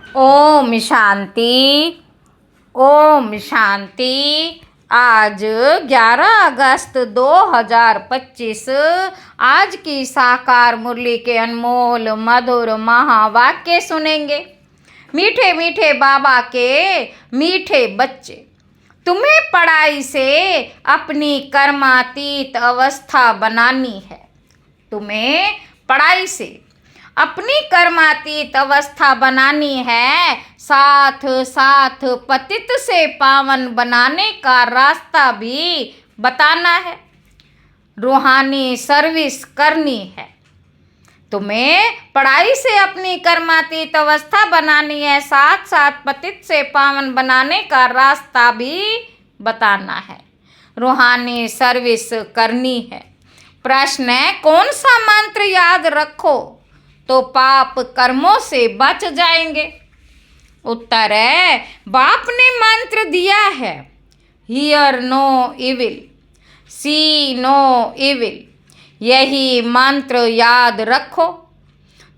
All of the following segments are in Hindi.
ओम शांति। ओम शांति। आज 11 अगस्त 2025 आज की साकार मुरली के अनमोल मधुर महावाक्य सुनेंगे। मीठे मीठे बाबा के मीठे बच्चे, तुम्हें पढ़ाई से अपनी कर्मातीत अवस्था बनानी है। तुम्हें पढ़ाई से अपनी कर्मातीत अवस्था बनानी है, साथ साथ पतित से पावन बनाने का रास्ता भी बताना है। रूहानी सर्विस करनी है। तुम्हें पढ़ाई से अपनी कर्मातीत अवस्था बनानी है, साथ साथ पतित से पावन बनाने का रास्ता भी बताना है। रूहानी सर्विस करनी है। प्रश्न है, कौन सा मंत्र याद रखो तो पाप कर्मों से बच जाएंगे? उत्तर है, बाप ने मंत्र दिया है, hear no evil, see no evil. यही मंत्र याद रखो।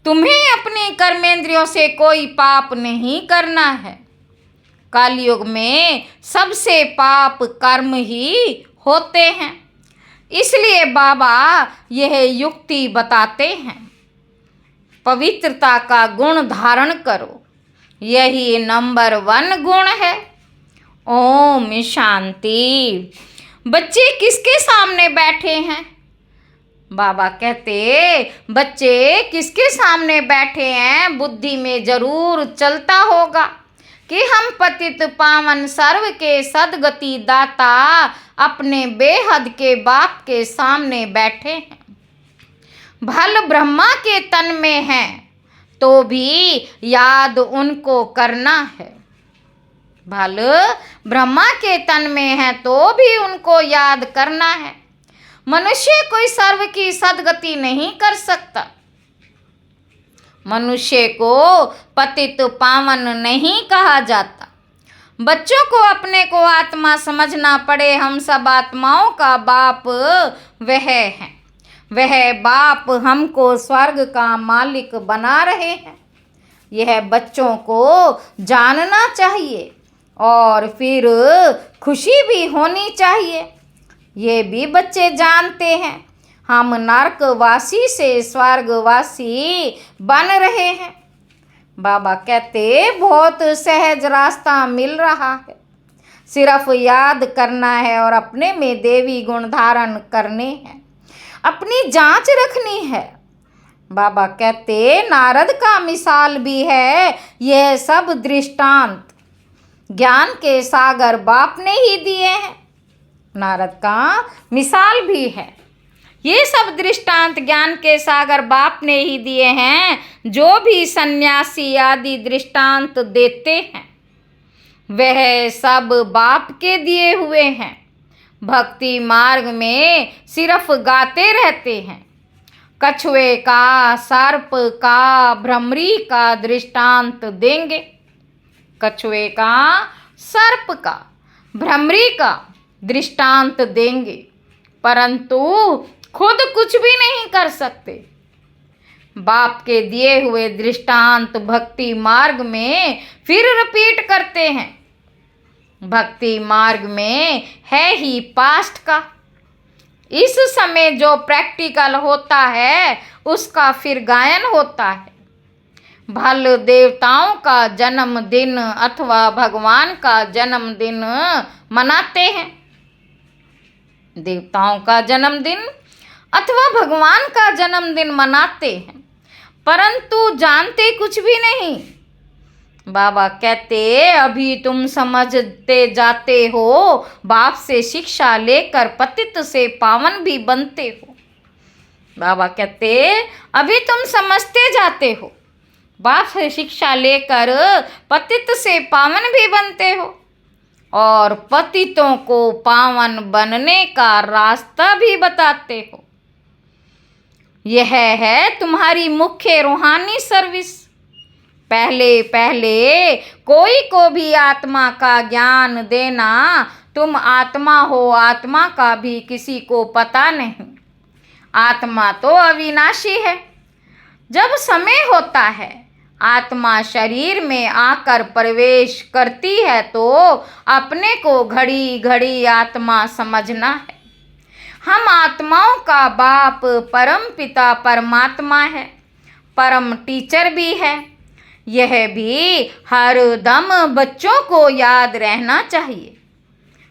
तुम्हें अपने कर्मेंद्रियों से कोई पाप नहीं करना है। कलयुग में सबसे पाप कर्म ही होते हैं, इसलिए बाबा यह युक्ति बताते हैं। पवित्रता का गुण धारण करो, यही नंबर 1 गुण है। ओम शांति। बच्चे किसके सामने बैठे हैं? बाबा कहते, बच्चे किसके सामने बैठे हैं? बुद्धि में जरूर चलता होगा कि हम पतित पावन सर्व के सदगति दाता अपने बेहद के बाप के सामने बैठे हैं। भल ब्रह्मा के तन में है तो भी याद उनको करना है। भल ब्रह्मा के तन में है तो भी उनको याद करना है। मनुष्य कोई सर्व की सदगति नहीं कर सकता। मनुष्य को पतित पावन नहीं कहा जाता। बच्चों को अपने को आत्मा समझना पड़े। हम सब आत्माओं का बाप वह है। वह बाप हमको स्वर्ग का मालिक बना रहे हैं। यह बच्चों को जानना चाहिए और फिर खुशी भी होनी चाहिए। ये भी बच्चे जानते हैं, हम नरकवासी से स्वर्गवासी बन रहे हैं। बाबा कहते, बहुत सहज रास्ता मिल रहा है, सिर्फ याद करना है और अपने में देवी गुण धारण करने हैं, अपनी जांच रखनी है। बाबा कहते, नारद का मिसाल भी है। यह सब दृष्टांत ज्ञान के सागर बाप ने ही दिए हैं। नारद का मिसाल भी है। ये सब दृष्टांत ज्ञान के सागर बाप ने ही दिए हैं। जो भी सन्यासी आदि दृष्टांत देते हैं वह सब बाप के दिए हुए हैं। भक्ति मार्ग में सिर्फ गाते रहते हैं। कछुए का, सर्प का, भ्रमरी का दृष्टांत देंगे। कछुए का, सर्प का, भ्रमरी का दृष्टांत देंगे, परंतु खुद कुछ भी नहीं कर सकते। बाप के दिए हुए दृष्टांत भक्ति मार्ग में फिर रिपीट करते हैं। भक्ति मार्ग में है ही पास्ट का। इस समय जो प्रैक्टिकल होता है उसका फिर गायन होता है। भल देवताओं का जन्मदिन अथवा भगवान का जन्मदिन मनाते हैं। देवताओं का जन्मदिन अथवा भगवान का जन्मदिन मनाते हैं, परंतु जानते कुछ भी नहीं। बाबा कहते, अभी तुम समझते जाते हो, बाप से शिक्षा लेकर पतित से पावन भी बनते हो। बाबा कहते, अभी तुम समझते जाते हो, बाप से शिक्षा लेकर पतित से पावन भी बनते हो और पतितों को पावन बनने का रास्ता भी बताते हो। यह है तुम्हारी मुख्य रूहानी सर्विस। पहले पहले कोई को भी आत्मा का ज्ञान देना। तुम आत्मा हो, आत्मा का भी किसी को पता नहीं। आत्मा तो अविनाशी है। जब समय होता है आत्मा शरीर में आकर प्रवेश करती है तो अपने को घड़ी घड़ी आत्मा समझना है। हम आत्माओं का बाप परम पिता परमात्मा है, परम टीचर भी है। यह भी हर दम बच्चों को याद रहना चाहिए।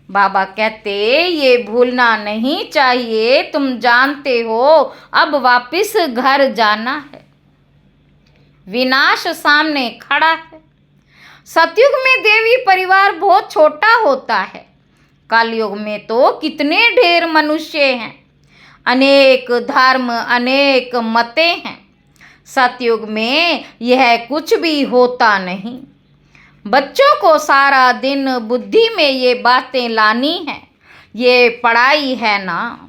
बाबा कहते ये भूलना नहीं चाहिए, तुम जानते हो अब वापिस घर जाना है। विनाश सामने खड़ा है। सतयुग में देवी परिवार बहुत छोटा होता है। कलयुग में तो कितने ढेर मनुष्य हैं, अनेक धर्म, अनेक मतें हैं। सतयुग में यह कुछ भी होता नहीं। बच्चों को सारा दिन बुद्धि में ये बातें लानी है। ये पढ़ाई है ना,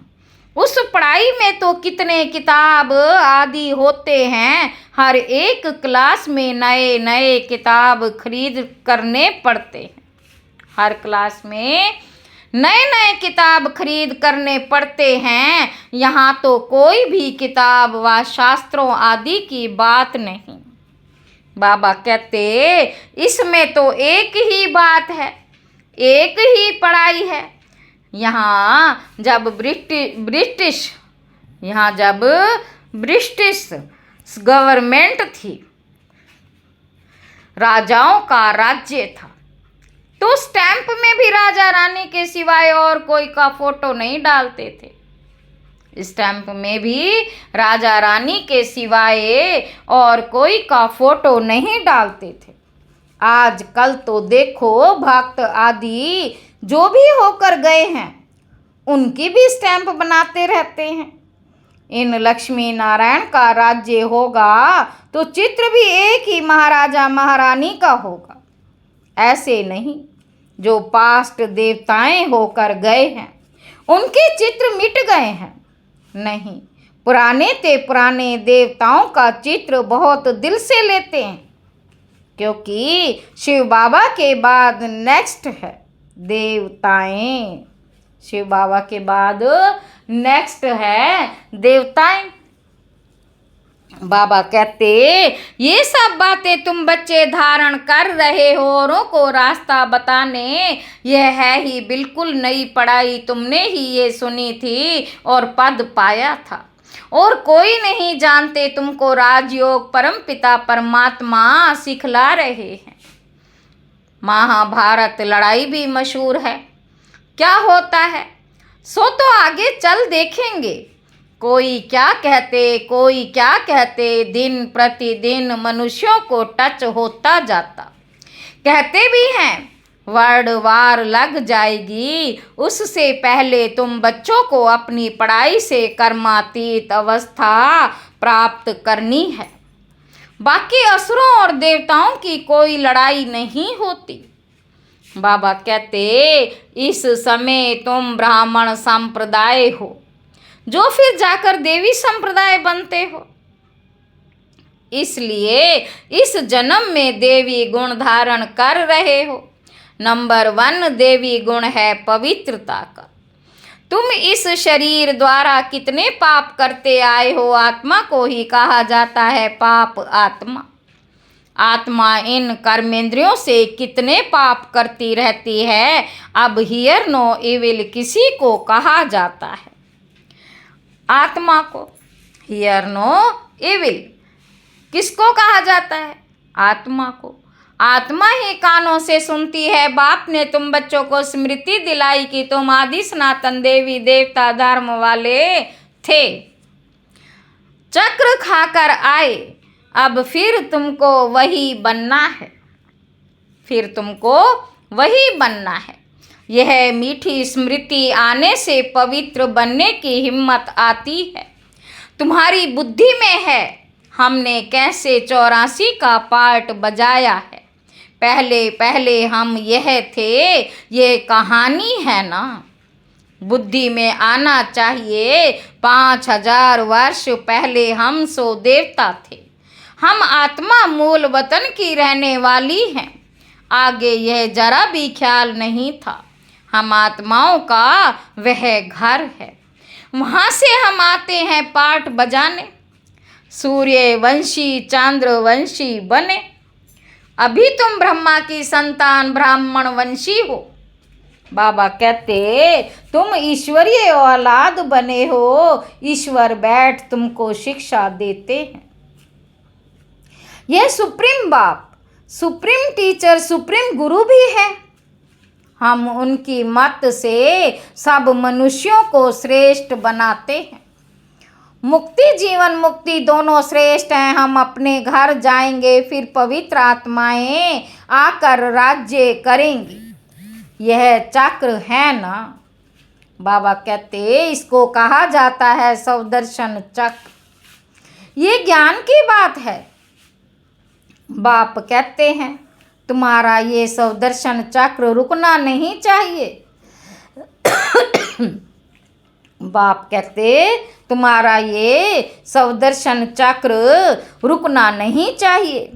उस पढ़ाई में तो कितने किताब आदि होते हैं। हर एक क्लास में नए नए किताब खरीद करने पड़ते हैं। हर क्लास में नए नए किताब खरीद करने पड़ते हैं। यहाँ तो कोई भी किताब व शास्त्रों आदि की बात नहीं। बाबा कहते इसमें तो एक ही बात है, एक ही पढ़ाई है। यहाँ जब ब्रिटिश गवर्नमेंट थी, राजाओं का राज्य था, तो स्टैंप में भी राजा रानी के सिवाय और कोई का फोटो नहीं डालते थे। स्टैंप में भी राजा रानी के सिवाय और कोई का फोटो नहीं डालते थे। आजकल तो देखो भक्त आदि जो भी होकर गए हैं उनकी भी स्टैंप बनाते रहते हैं। इन लक्ष्मी नारायण का राज्य होगा तो चित्र भी एक ही महाराजा महारानी का होगा। ऐसे नहीं, जो पास्ट देवताएं होकर गए हैं उनके चित्र मिट गए हैं। नहीं, पुराने देवताओं का चित्र बहुत दिल से लेते हैं, क्योंकि शिव बाबा के बाद नेक्स्ट है देवताएं। शिव बाबा के बाद नेक्स्ट है देवताएं। बाबा कहते ये सब बातें तुम बच्चे धारण कर रहे हो औरों को रास्ता बताने, यह है ही बिल्कुल नई पढ़ाई। तुमने ही ये सुनी थी और पद पाया था, और कोई नहीं जानते तुमको राजयोग परम पिता परमात्मा सिखला रहे हैं। महाभारत लड़ाई भी मशहूर है। क्या होता है सो तो आगे चल देखेंगे। कोई क्या कहते, दिन प्रतिदिन मनुष्यों को टच होता जाता। कहते भी हैं वर्ल्ड वार लग जाएगी, उससे पहले तुम बच्चों को अपनी पढ़ाई से कर्मातीत अवस्था प्राप्त करनी है। बाकी असुरों और देवताओं की कोई लड़ाई नहीं होती। बाबा कहते इस समय तुम ब्राह्मण संप्रदाय हो, जो फिर जाकर देवी संप्रदाय बनते हो। इसलिए इस जन्म में देवी गुण धारण कर रहे हो। नंबर 1 देवी गुण है पवित्रता का। तुम इस शरीर द्वारा कितने पाप करते आए हो, आत्मा को ही कहा जाता है पाप आत्मा। आत्मा इन कर्मेंद्रियों से कितने पाप करती रहती है। अब हियर नो इविल किसी को कहा जाता है। आत्मा को हियर नो इविल किसको कहा जाता है? आत्मा को। आत्मा ही कानों से सुनती है। बाप ने तुम बच्चों को स्मृति दिलाई कि तुम आदि सनातन देवी देवता धर्म वाले थे, चक्र खाकर आए, अब फिर तुमको वही बनना है, फिर तुमको वही बनना है। यह मीठी स्मृति आने से पवित्र बनने की हिम्मत आती है। तुम्हारी बुद्धि में है हमने कैसे 84 का पार्ट बजाया है। पहले पहले हम यह थे, ये कहानी है ना। बुद्धि में आना चाहिए 5000 वर्ष पहले हम सो देवता थे। हम आत्मा मूल वतन की रहने वाली हैं। आगे यह जरा भी ख्याल नहीं था। हम आत्माओं का वह घर है, वहाँ से हम आते हैं पार्ट बजाने। सूर्यवंशी चांद्रवंशी बने। अभी तुम ब्रह्मा की संतान ब्राह्मण वंशी हो। बाबा कहते तुम ईश्वरीय औलाद बने हो, ईश्वर बैठ तुमको शिक्षा देते हैं। यह सुप्रीम बाप, सुप्रीम टीचर, सुप्रीम गुरु भी है। हम उनकी मत से सब मनुष्यों को श्रेष्ठ बनाते हैं। मुक्ति जीवन मुक्ति दोनों श्रेष्ठ हैं। हम अपने घर जाएंगे, फिर पवित्र आत्माएं आकर राज्य करेंगी। यह चक्र है ना। बाबा कहते इसको कहा जाता है सौदर्शन चक्र। ये ज्ञान की बात है। बाप कहते हैं तुम्हारा ये सौदर्शन चक्र रुकना नहीं चाहिए। बाप कहते तुम्हारा ये सौदर्शन चक्र रुकना नहीं चाहिए।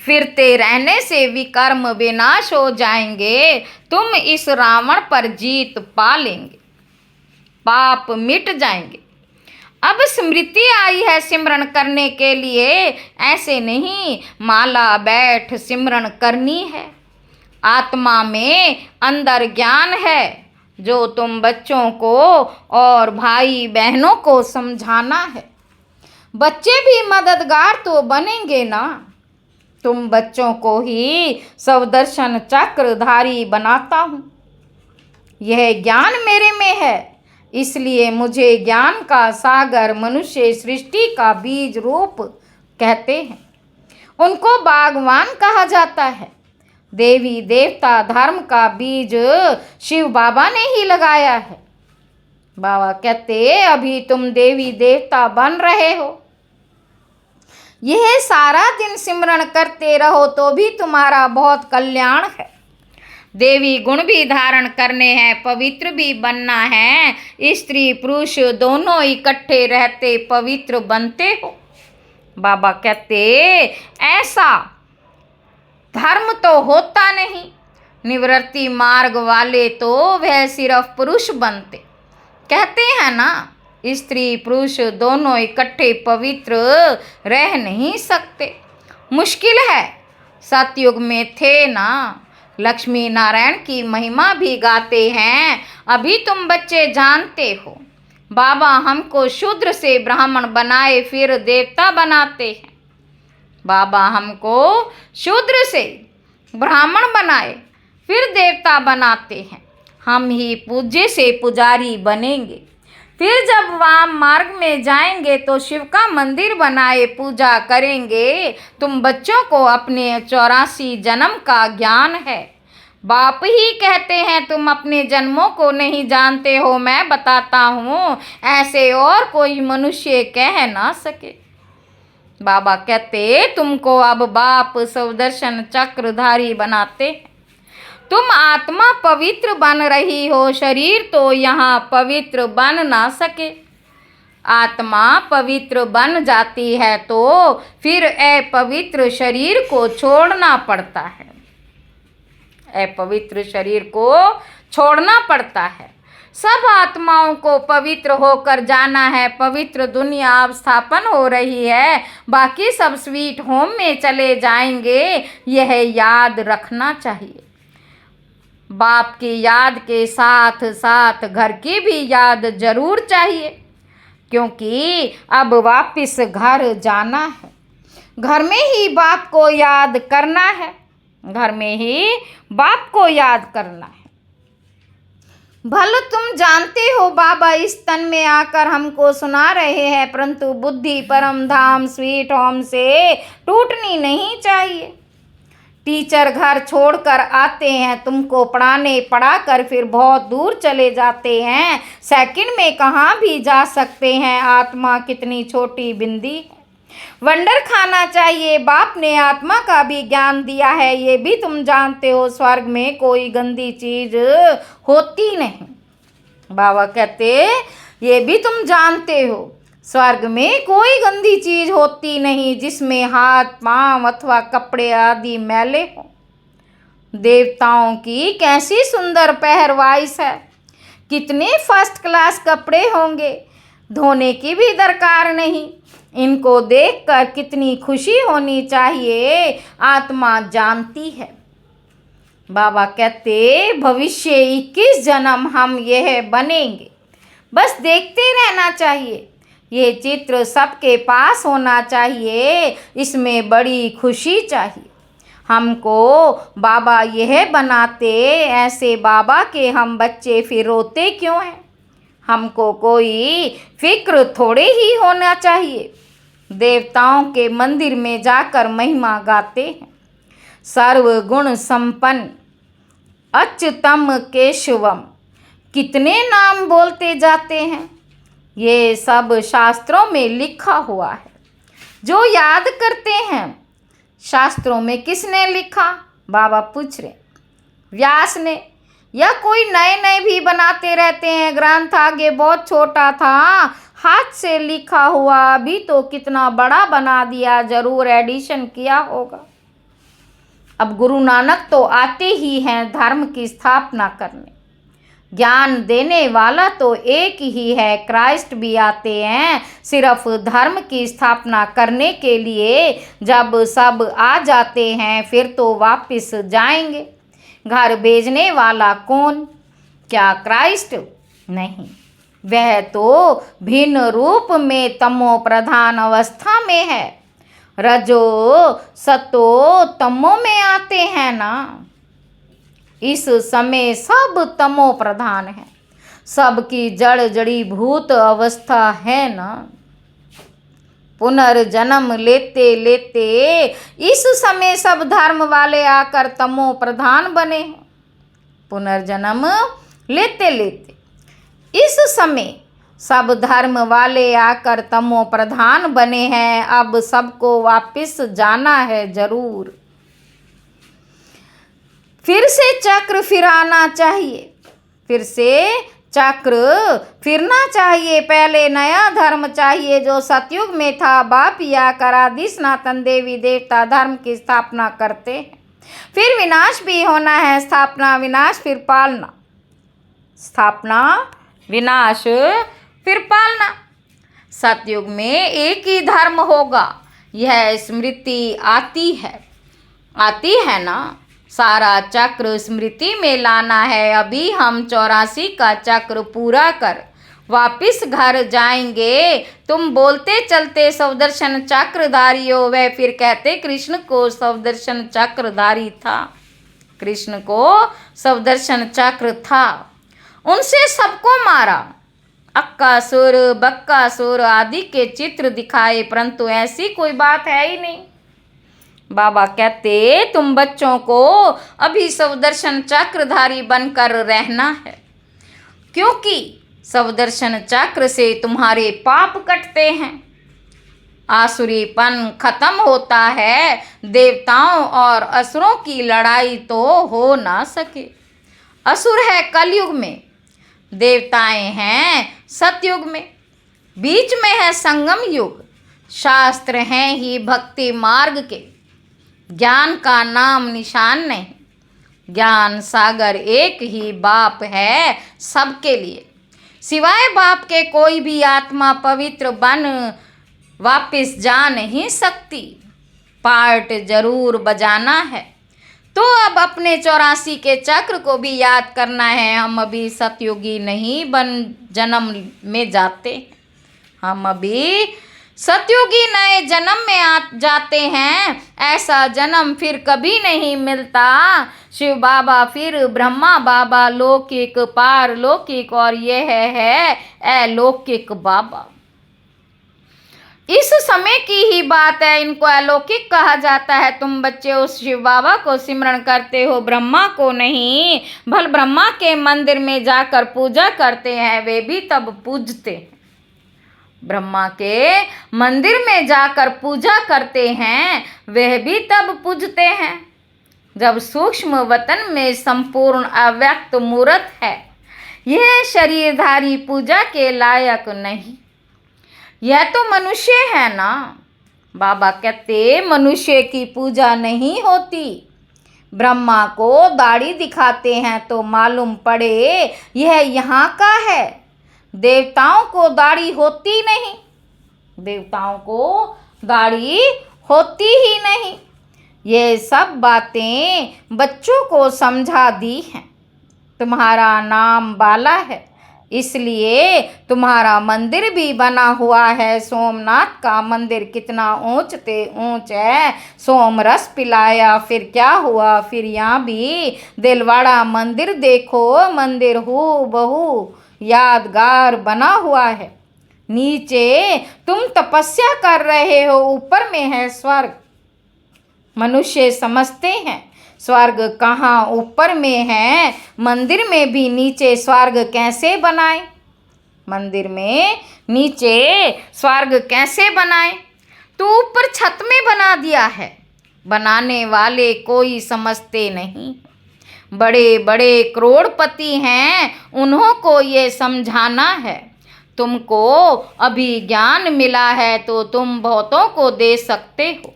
फिरते रहने से विकर्म विनाश हो जाएंगे। तुम इस रावण पर जीत पा लेंगे, पाप मिट जाएंगे। अब स्मृति आई है सिमरन करने के लिए। ऐसे नहीं माला बैठ सिमरन करनी है। आत्मा में अंदर ज्ञान है जो तुम बच्चों को और भाई बहनों को समझाना है। बच्चे भी मददगार तो बनेंगे ना। तुम बच्चों को ही सौदर्शन चक्रधारी बनाता हूँ। यह ज्ञान मेरे में है, इसलिए मुझे ज्ञान का सागर मनुष्य सृष्टि का बीज रूप कहते हैं। उनको बागवान कहा जाता है। देवी देवता धर्म का बीज शिव बाबा ने ही लगाया है। बाबा कहते अभी तुम देवी देवता बन रहे हो। यह सारा दिन सिमरन करते रहो तो भी तुम्हारा बहुत कल्याण है। देवी गुण भी धारण करने हैं, पवित्र भी बनना है। स्त्री पुरुष दोनों इकट्ठे रहते पवित्र बनते हो। बाबा कहते ऐसा धर्म तो होता नहीं। निवृत्ति मार्ग वाले तो वह सिर्फ पुरुष बनते। कहते हैं ना स्त्री पुरुष दोनों इकट्ठे पवित्र रह नहीं सकते। मुश्किल है। सतयुग में थे ना। लक्ष्मी नारायण की महिमा भी गाते हैं। अभी तुम बच्चे जानते हो। बाबा हमको शूद्र से ब्राह्मण बनाए फिर देवता बनाते हैं। बाबा हमको शूद्र से ब्राह्मण बनाए फिर देवता बनाते हैं। हम ही पूज्य से पुजारी बनेंगे। फिर जब वाम मार्ग में जाएंगे तो शिव का मंदिर बनाए पूजा करेंगे। तुम बच्चों को अपने 84 जन्म का ज्ञान है। बाप ही कहते हैं तुम अपने जन्मों को नहीं जानते हो। मैं बताता हूँ, ऐसे और कोई मनुष्य कह ना सके। बाबा कहते तुमको अब बाप सौदर्शन चक्रधारी बनाते हैं। तुम आत्मा पवित्र बन रही हो, शरीर तो यहाँ पवित्र बन ना सके। आत्मा पवित्र बन जाती है तो फिर अपवित्र शरीर को छोड़ना पड़ता है। अपवित्र शरीर को छोड़ना पड़ता है। सब आत्माओं को पवित्र होकर जाना है। पवित्र दुनिया अब स्थापन हो रही है। बाकी सब स्वीट होम में चले जाएंगे। यह याद रखना चाहिए। बाप की याद के साथ साथ घर की भी याद जरूर चाहिए, क्योंकि अब वापस घर जाना है। घर में ही बाप को याद करना है। घर में ही बाप को याद करना है। भले तुम जानते हो बाबा इस तन में आकर हमको सुना रहे हैं, परंतु बुद्धि परम धाम स्वीट होम से टूटनी नहीं चाहिए। टीचर घर छोड़कर आते हैं, तुमको पढ़ाने पढ़ाकर फिर बहुत दूर चले जाते हैं। सेकंड में कहाँ भी जा सकते हैं। आत्मा कितनी छोटी बिंदी है। वंडर खाना चाहिए। बाप ने आत्मा का भी ज्ञान दिया है, ये भी तुम जानते हो। स्वर्ग में कोई गंदी चीज होती नहीं। बाबा कहते ये भी तुम जानते हो। स्वर्ग में कोई गंदी चीज होती नहीं जिसमें हाथ पांव अथवा कपड़े आदि मैले हों। देवताओं की कैसी सुंदर पहरवाइश है। कितने फर्स्ट क्लास कपड़े होंगे। धोने की भी दरकार नहीं। इनको देखकर कितनी खुशी होनी चाहिए, आत्मा जानती है। बाबा कहते भविष्य 21 जन्म हम यह बनेंगे, बस देखते रहना चाहिए। ये चित्र सबके पास होना चाहिए, इसमें बड़ी खुशी चाहिए। हमको बाबा यह बनाते, ऐसे बाबा के हम बच्चे फिर रोते क्यों हैं? हमको कोई फिक्र थोड़े ही होना चाहिए। देवताओं के मंदिर में जाकर महिमा गाते हैं, सर्वगुण संपन्न अच्युतम केशवम, कितने नाम बोलते जाते हैं। ये सब शास्त्रों में लिखा हुआ है, जो याद करते हैं। शास्त्रों में किसने लिखा? बाबा पूछ रहे। व्यास ने, या कोई नए नए भी बनाते रहते हैं ग्रंथ? आगे बहुत छोटा था, हाथ से लिखा हुआ, अभी तो कितना बड़ा बना दिया, जरूर एडिशन किया होगा। अब गुरु नानक तो आते ही हैं धर्म की स्थापना करने। ज्ञान देने वाला तो एक ही है, क्राइस्ट भी आते हैं सिर्फ धर्म की स्थापना करने के लिए। जब सब आ जाते हैं फिर तो वापस जाएंगे। घर भेजने वाला कौन? क्या क्राइस्ट? नहीं, वह तो भिन्न रूप में तमो प्रधान अवस्था में है। रजो सतो तमो में आते हैं ना। इस समय सब तमो प्रधान है, सबकी जड़ जड़ी भूत अवस्था है ना। पुनर्जन्म लेते लेते इस समय सब धर्म वाले आकर तमो प्रधान बने हैं। पुनर्जन्म लेते लेते इस समय सब धर्म वाले आकर तमो प्रधान बने हैं। अब सबको वापस जाना है जरूर। फिर से चक्र फिराना चाहिए, फिर से चक्र फिरना चाहिए। पहले नया धर्म चाहिए जो सतयुग में था। बाप या कर आदि सनातन देवी देवता धर्म की स्थापना करते हैं, फिर विनाश भी होना है। स्थापना विनाश फिर पालना, स्थापना विनाश फिर पालना। सतयुग में एक ही धर्म होगा, यह स्मृति आती है ना। सारा चक्र स्मृति में लाना है। अभी हम 84 का चक्र पूरा कर वापिस घर जाएंगे। तुम बोलते चलते सवदर्शन चक्रधारी हो, वह फिर कहते कृष्ण को सवदर्शन चक्रधारी था। कृष्ण को सवदर्शन चक्र था, उनसे सबको मारा। अक्कासुर बक्कासुर आदि के चित्र दिखाए, परंतु ऐसी कोई बात है ही नहीं। बाबा कहते तुम बच्चों को अभी सवदर्शन चक्रधारी बनकर रहना है, क्योंकि सवदर्शन चक्र से तुम्हारे पाप कटते हैं, आसुरीपन खत्म होता है। देवताओं और असुरों की लड़ाई तो हो ना सके। असुर है कलयुग में, देवताएं हैं सतयुग में, बीच में है संगम युग। शास्त्र हैं ही भक्ति मार्ग के, ज्ञान का नाम निशान नहीं। ज्ञान सागर एक ही बाप है सबके लिए, सिवाय बाप के कोई भी आत्मा पवित्र बन वापस जा नहीं सकती। पार्ट जरूर बजाना है। तो अब अपने 84 के चक्र को भी याद करना है। हम अभी सतयुगी नहीं बन जन्म में जाते, हम अभी सतयुगी नए जन्म में जाते हैं। ऐसा जन्म फिर कभी नहीं मिलता। शिव बाबा फिर ब्रह्मा बाबा, लौकिक पारलौकिक, और यह है अलौकिक बाबा। इस समय की ही बात है, इनको अलौकिक कहा जाता है। तुम बच्चे उस शिव बाबा को सिमरण करते हो, ब्रह्मा को नहीं। भल ब्रह्मा के मंदिर में जाकर पूजा करते हैं, वे भी तब पूजते हैं। ब्रह्मा के मंदिर में जाकर पूजा करते हैं, वह भी तब पूजते हैं जब सूक्ष्म वतन में संपूर्ण अव्यक्त मूर्त है। यह शरीरधारी पूजा के लायक नहीं, यह तो मनुष्य है ना। बाबा कहते मनुष्य की पूजा नहीं होती। ब्रह्मा को दाढ़ी दिखाते हैं तो मालूम पड़े यह यहाँ का है। देवताओं को दाढ़ी होती नहीं, देवताओं को गाड़ी होती ही नहीं। ये सब बातें बच्चों को समझा दी हैं। तुम्हारा नाम बाला है, इसलिए तुम्हारा मंदिर भी बना हुआ है। सोमनाथ का मंदिर कितना ऊंचते ऊंच है। सोमरस पिलाया फिर क्या हुआ। फिर यहाँ भी दिलवाड़ा मंदिर देखो, मंदिर हूबहू यादगार बना हुआ है। नीचे तुम तपस्या कर रहे हो, ऊपर में है स्वर्ग। मनुष्य समझते हैं स्वर्ग कहाँ ऊपर में है। मंदिर में भी नीचे स्वर्ग कैसे बनाए। मंदिर में नीचे स्वर्ग कैसे बनाए। तो ऊपर छत में बना दिया है। बनाने वाले कोई समझते नहीं। बड़े बड़े करोड़पति हैं, उन्हों को ये समझाना है। तुमको अभी ज्ञान मिला है तो तुम बहुतों को दे सकते हो।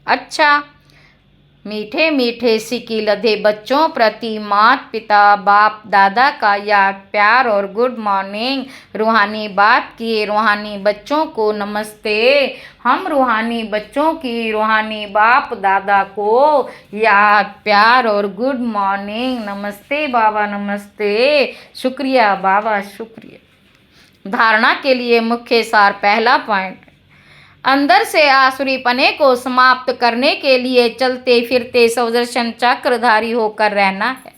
अच्छा, मीठे मीठे सिक्के लदे बच्चों प्रति माता पिता बाप दादा का याद प्यार और गुड मॉर्निंग। रूहानी बात किए रूहानी बच्चों को नमस्ते। हम रूहानी बच्चों की रूहानी बाप दादा को याद प्यार और गुड मॉर्निंग। नमस्ते बाबा, नमस्ते। शुक्रिया बाबा, शुक्रिया। धारणा के लिए मुख्य सार। पहला पॉइंट, अंदर से आसुरी पने को समाप्त करने के लिए चलते फिरते सुदर्शन चक्रधारी होकर रहना है।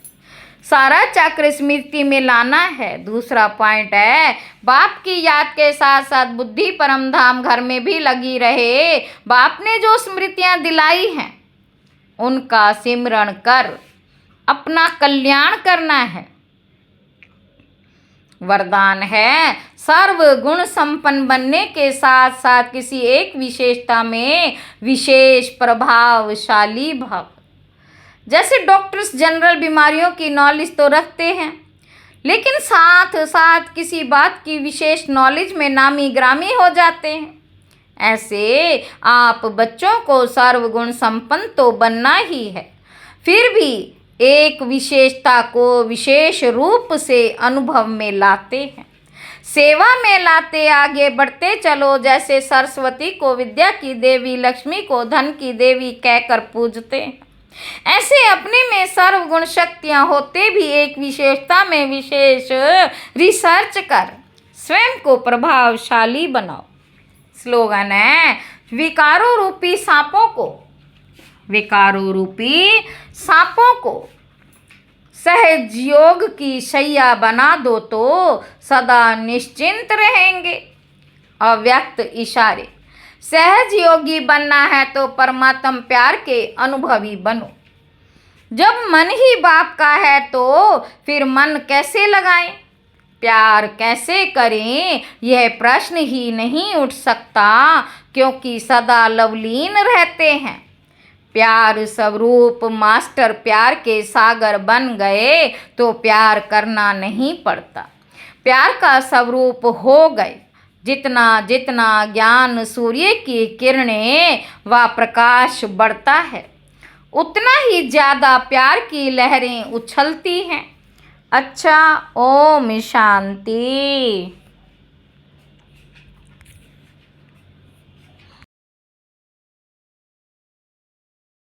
सारा चक्र स्मृति में लाना है। दूसरा पॉइंट है, बाप की याद के साथ साथ बुद्धि परम धाम घर में भी लगी रहे। बाप ने जो स्मृतियां दिलाई हैं उनका सिमरण कर अपना कल्याण करना है। वरदान है, सर्व गुण संपन्न बनने के साथ साथ किसी एक विशेषता में विशेष प्रभावशाली भव। जैसे डॉक्टर्स जनरल बीमारियों की नॉलेज तो रखते हैं, लेकिन साथ साथ किसी बात की विशेष नॉलेज में नामी ग्रामी हो जाते हैं। ऐसे आप बच्चों को सर्वगुण संपन्न तो बनना ही है, फिर भी एक विशेषता को विशेष रूप से अनुभव में लाते हैं। सेवा में लाते आगे बढ़ते चलो। जैसे सरस्वती को विद्या की देवी, लक्ष्मी को धन की देवी कहकर पूजते हैं, ऐसे अपने में सर्वगुण शक्तियाँ होते भी एक विशेषता में विशेष रिसर्च कर स्वयं को प्रभावशाली बनाओ। स्लोगन है, विकारों रूपी सांपों को सहज योग की शैया बना दो तो सदा निश्चिंत रहेंगे। अव्यक्त इशारे, सहज योगी बनना है तो परमात्म प्यार के अनुभवी बनो। जब मन ही बाप का है तो फिर मन कैसे लगाएं, प्यार कैसे करें, यह प्रश्न ही नहीं उठ सकता, क्योंकि सदा लवलीन रहते हैं। प्यार स्वरूप मास्टर प्यार के सागर बन गए तो प्यार करना नहीं पड़ता। प्यार का स्वरूप हो गए जितना जितना ज्ञान सूर्य की किरणें व प्रकाश बढ़ता है, उतना ही ज़्यादा प्यार की लहरें उछलती हैं। अच्छा, ओम शांति।